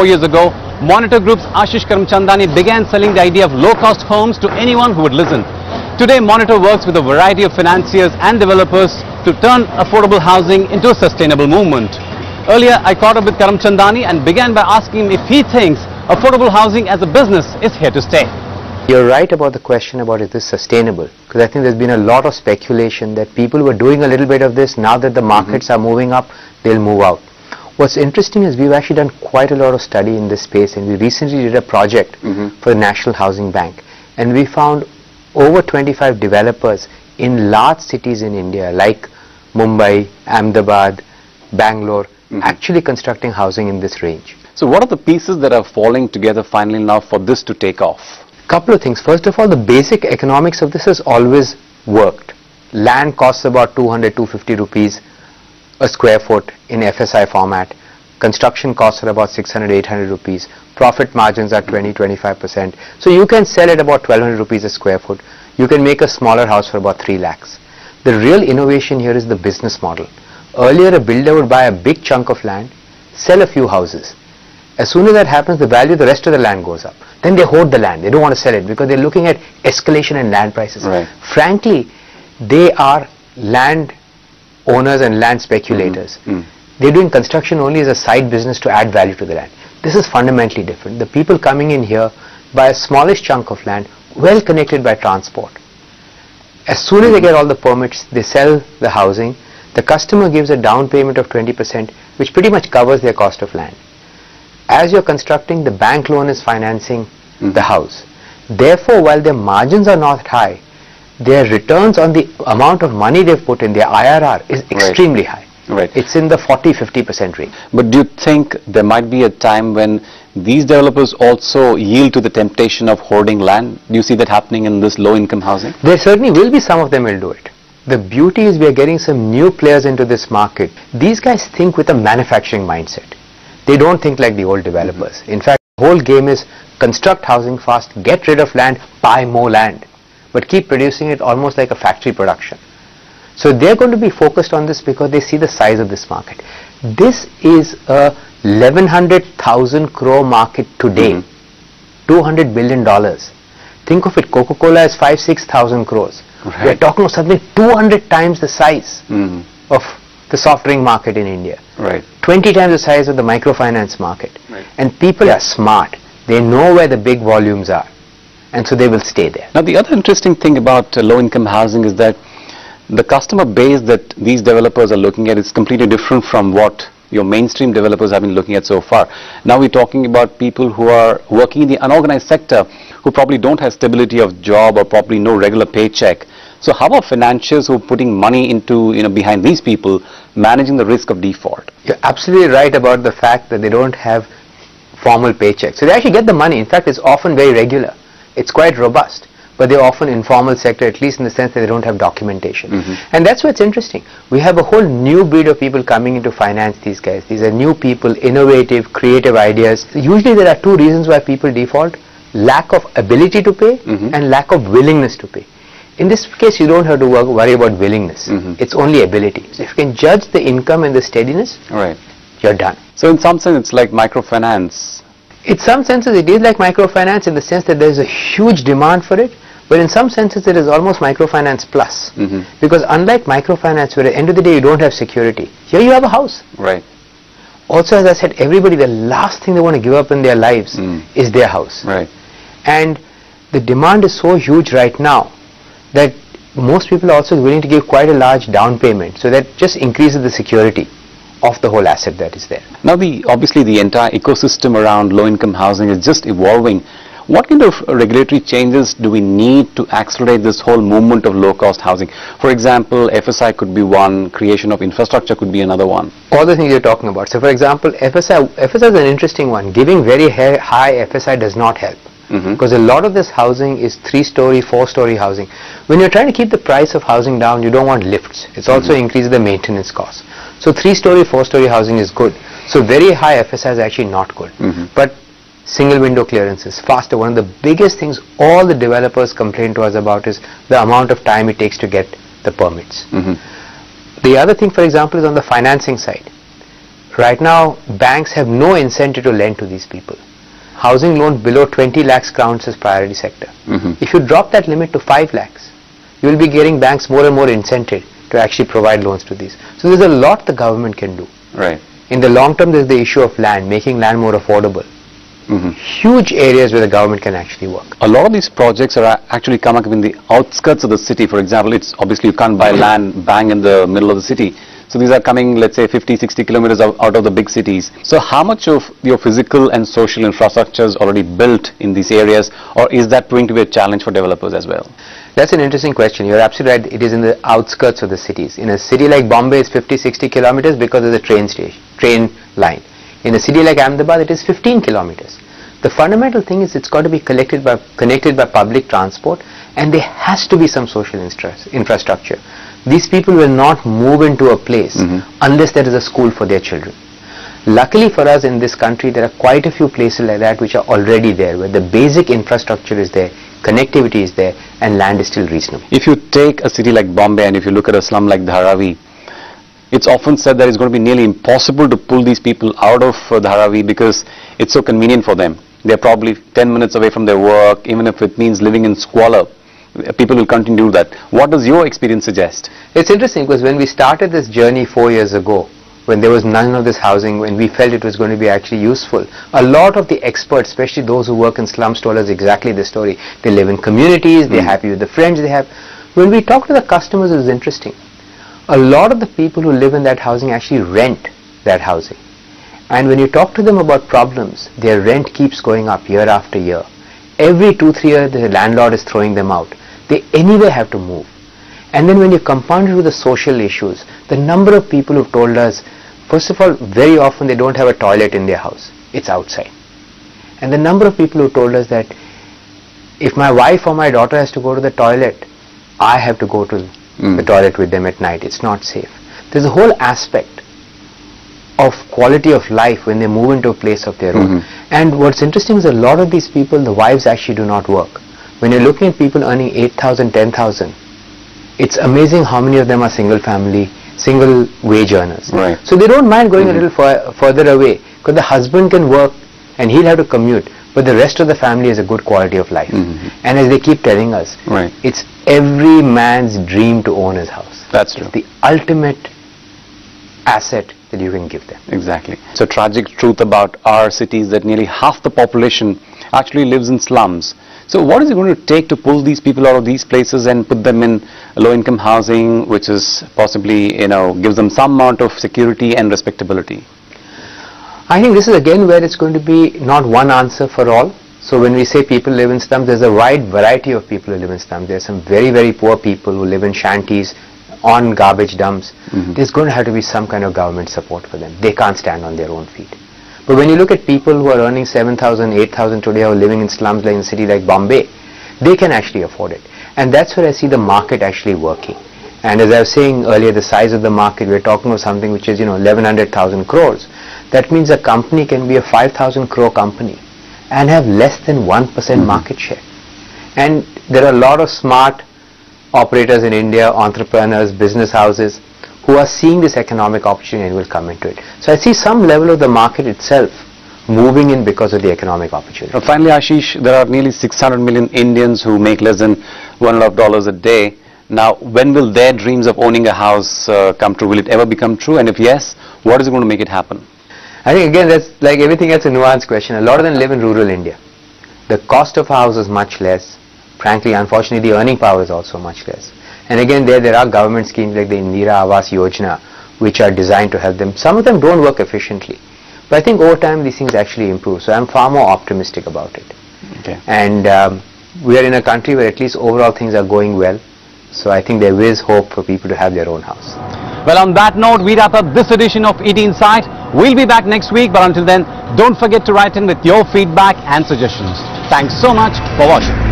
4 years ago, Monitor Group's Ashish Karamchandani began selling the idea of low-cost homes to anyone who would listen. Today, Monitor works with a variety of financiers and developers to turn affordable housing into a sustainable movement. Earlier, I caught up with Karamchandani and began by asking him if he thinks affordable housing as a business is here to stay. You're right about the question about is this sustainable, because I think there's been a lot of speculation that people were doing a little bit of this. Now that the markets are moving up, they'll move out. What's interesting is we've actually done quite a lot of study in this space, and we recently did a project for the National Housing Bank, and we found over 25 developers in large cities in India like Mumbai, Ahmedabad, Bangalore, actually constructing housing in this range. So what are the pieces that are falling together finally now for this to take off? Couple of things. First of all, the basic economics of this has always worked. Land costs about 200-250 rupees a square foot in FSI format. Construction costs are about 600-800 rupees. Profit margins are 20-25%. So you can sell at about 1200 rupees a square foot. You can make a smaller house for about 3 lakhs. The real innovation here is the business model. Earlier, a builder would buy a big chunk of land, sell a few houses. As soon as that happens, the value of the rest of the land goes up. Then they hoard the land. They don't want to sell it because they're looking at escalation in land prices. Right. Frankly, they are land owners and land speculators. They're doing construction only as a side business to add value to the land. This is fundamentally different. The people coming in here buy a smallish chunk of land, well connected by transport. As soon as they get all the permits, they sell the housing. The customer gives a down payment of 20%, which pretty much covers their cost of land. As you're constructing, the bank loan is financing the house. Therefore, while their margins are not high, their returns on the amount of money they've put in, their IRR, is extremely high. Right. It's in the 40-50% range. But do you think there might be a time when these developers also yield to the temptation of hoarding land? Do you see that happening in this low-income housing? There certainly will be some of them will do it. The beauty is we are getting some new players into this market. These guys think with a manufacturing mindset. They don't think like the old developers. In fact, the whole game is construct housing fast, get rid of land, buy more land, but keep producing it almost like a factory production. So they're going to be focused on this because they see the size of this market. This is a 1100,000 crore market today, $200 billion. Think of it, Coca-Cola is 5,000-6,000 crores. Right. We're talking of something 200 times the size of the soft drink market in India. Right. 20 times the size of the microfinance market. Right. And people are smart. They know where the big volumes are. And so they will stay there. Now the other interesting thing about low-income housing is that the customer base that these developers are looking at is completely different from what your mainstream developers have been looking at so far. Now we're talking about people who are working in the unorganized sector who probably don't have stability of job or probably no regular paycheck. So how are financiers who are putting money into, behind these people managing the risk of default? You're absolutely right about the fact that they don't have formal paychecks. So they actually get the money. In fact, it's often very regular. It's quite robust. But they're often informal sector, at least in the sense that they don't have documentation. And that's what's interesting. We have a whole new breed of people coming in to finance these guys. These are new people, innovative, creative ideas. Usually there are two reasons why people default: lack of ability to pay and lack of willingness to pay. In this case, you don't have to worry about willingness. It's only ability. So if you can judge the income and the steadiness, you're done. So in some sense, it's like microfinance. In some senses, it is like microfinance in the sense that there's a huge demand for it. But in some senses, it is almost microfinance plus. Because unlike microfinance, where at the end of the day, you don't have security, here you have a house. Right. Also, as I said, everybody, the last thing they want to give up in their lives is their house. Right. And the demand is so huge right now that most people are also willing to give quite a large down payment. So that just increases the security of the whole asset that is there. Now, obviously, the entire ecosystem around low-income housing is just evolving. What kind of regulatory changes do we need to accelerate this whole movement of low-cost housing? For example, FSI could be one, creation of infrastructure could be another one. All the things you're talking about. So for example, FSI is an interesting one. Giving very high FSI does not help. Because a lot of this housing is 3-story, 4-story housing. When you're trying to keep the price of housing down, you don't want lifts. It's also increases the maintenance costs. So 3-story, 4-story housing is good. So very high FSI is actually not good. But single window clearances, faster. One of the biggest things all the developers complain to us about is the amount of time it takes to get the permits. The other thing, for example, is on the financing side. Right now, banks have no incentive to lend to these people. Housing loan below 20 lakhs counts as priority sector. If you drop that limit to 5 lakhs, you will be getting banks more and more incentive to actually provide loans to these. So there's a lot the government can do. Right. In the long term, there's the issue of land, making land more affordable. Huge areas where the government can actually work. A lot of these projects are actually come up in the outskirts of the city. For example, it's obviously you can't buy land bang in the middle of the city. So these are coming, let's say, 50, 60 kilometers out of the big cities. So how much of your physical and social infrastructure is already built in these areas, or is that going to be a challenge for developers as well? That's an interesting question. You're absolutely right. It is in the outskirts of the cities. In a city like Bombay, it's 50, 60 kilometers because there's a train line. In a city like Ahmedabad, it is 15 kilometers. The fundamental thing is it's got to be connected by public transport, and there has to be some social infrastructure. These people will not move into a place unless there is a school for their children. Luckily for us in this country, there are quite a few places like that which are already there, where the basic infrastructure is there, connectivity is there, and land is still reasonable. If you take a city like Bombay and if you look at a slum like Dharavi, it's often said that it's going to be nearly impossible to pull these people out of Dharavi because it's so convenient for them. They're probably 10 minutes away from their work, even if it means living in squalor. People will continue to do that. What does your experience suggest? It's interesting because when we started this journey 4 years ago, when there was none of this housing, when we felt it was going to be actually useful, a lot of the experts, especially those who work in slums, told us exactly the story. They live in communities, they're happy with the friends they have. When we talked to the customers, it was interesting. A lot of the people who live in that housing actually rent that housing. And when you talk to them about problems, their rent keeps going up year after year. Every 2-3 years, the landlord is throwing them out. They anyway have to move. And then when you compound it with the social issues, the number of people who've told us, first of all, very often they don't have a toilet in their house. It's outside. And the number of people who told us that if my wife or my daughter has to go to the toilet, I have to go to the toilet with them at night. It's not safe. There's a whole aspect of quality of life when they move into a place of their own. And what's interesting is a lot of these people, the wives actually do not work. When you're looking at people earning 8,000, 10,000, it's amazing how many of them are single wage earners. Right. So they don't mind going a little further away because the husband can work and he'll have to commute, but the rest of the family has a good quality of life. And as they keep telling us, it's every man's dream to own his house. That's true. It's the ultimate asset that you can give them. Exactly. It's a tragic truth about our cities that nearly half the population actually lives in slums. So what is it going to take to pull these people out of these places and put them in low-income housing, which is possibly, gives them some amount of security and respectability? I think this is again where it's going to be not one answer for all. So when we say people live in slums, there's a wide variety of people who live in slums. There are some very, very poor people who live in shanties, on garbage dumps. There's going to have to be some kind of government support for them. They can't stand on their own feet. But when you look at people who are earning 7,000, 8,000 today, who are living in slums like in a city like Bombay, they can actually afford it. And that's where I see the market actually working. And as I was saying earlier, the size of the market, we're talking of something which is 1,100,000 crores. That means a company can be a 5,000 crore company and have less than 1% market share. And there are a lot of smart operators in India, entrepreneurs, business houses, who are seeing this economic opportunity and will come into it. So I see some level of the market itself moving in because of the economic opportunity. Finally, Ashish, there are nearly 600 million Indians who make less than $1.5 a day. Now, when will their dreams of owning a house come true? Will it ever become true? And if yes, what is going to make it happen? I think again, that's like everything else, a nuanced question. A lot of them live in rural India. The cost of a house is much less. Frankly, unfortunately, the earning power is also much less. And again, there are government schemes like the Indira Awas Yojana, which are designed to help them. Some of them don't work efficiently. But I think over time, these things actually improve. So I'm far more optimistic about it. Okay. And we are in a country where at least overall things are going well. So I think there is hope for people to have their own house. Well, on that note, we wrap up this edition of ET Insight. We'll be back next week. But until then, don't forget to write in with your feedback and suggestions. Thanks so much for watching.